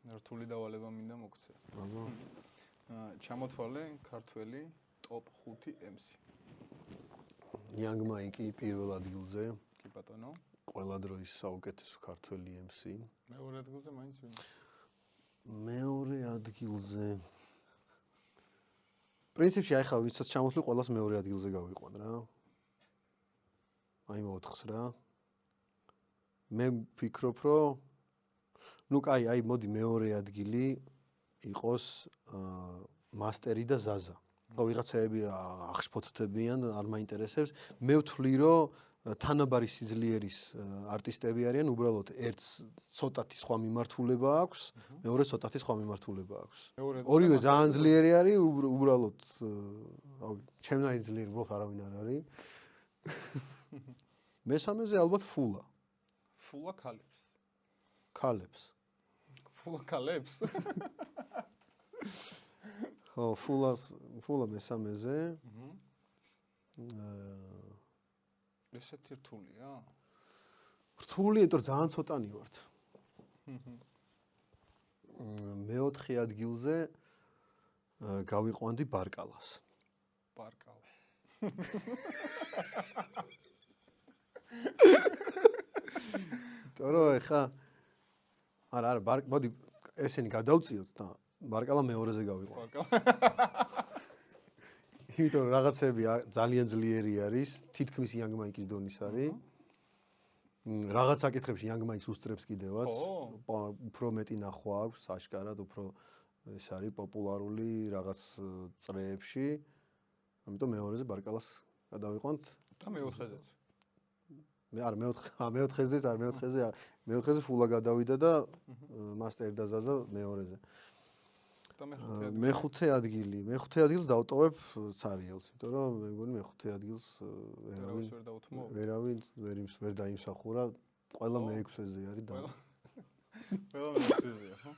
რთული დავალება მინდა მოგცე. აბა. ჩამოთვალე ქართველი ტოპ 5 MC. Young Mike პირველ ადგილზე. კი ბატონო. ყველა დროის საუკეთესო ქართველი MC. მეორე ადგილზე მაინც ვინ? მეორე ადგილზე. პრინციპში აი ხა ვისაც ჩამოთვლი ყველას მეორე ადგილზე გავიყვან რა. აი მოთხს რა. მე ვფიქრობ რომ ну кай მოდი მეორე ადგილი იყოს მასტერი და ზაზა. ხო ვიღაცები აღშფოთდებიან, არ მაინტერესებს. მე ვთვლი რომ თანაბარი სიძლიერის არტისტები არიან, უბრალოდ ერთს ცოტათი სხვა მიმართულება აქვს, მეორე ცოტათი სხვა მიმართულება აქვს. ორივე ძალიან ძლიერი არის, უბრალოდ რავი, ჩემნაირი ძლიერი ბლოფ არავინ არ არის. მესამეზე ალბათ ფულა. ფულა ქალებს. ქალებს. ფულა ქალებს. ხო, ფულა მესამეზე. ესეთი რთულია? რთული, იმიტომ რომ ძალიან ცოტანი ვართ. მეოთხე ადგილზე გავიყვანდი ბარკალას. ბარკალა. თორე ხა არა, მოდი ესენი გადავწიოთ და ბარკალა მეორეზე გავიყვანო. იმიტომ რომ რაღაცები ძალიან ძლიერი არის, თითქმის Young Mike-ის დონის არის. რაღაც საკითხებში Young Mike-ს უსწრებს კიდევაც. უფრო მეტი ნახვა აქვს, აშკარად, უფრო ეს არის პოპულარული რაღაც წრეებში. ამიტომ მეორეზე ბარკალას გადავიყვანთ და მეოთხეზეც. მეოთხეზე ფულა გადავიდა და მასტერი და ზაზა მეორეზე. და მეხუთე ადგილს დავტოვებ ცარიელს, იმიტომ რომ მე მგონი მეხუთე ადგილს ვერავინ ვერ დაიმსახურა, ყველა მე-6-ზე არის და ყველა მე-6-ზეა, ხო?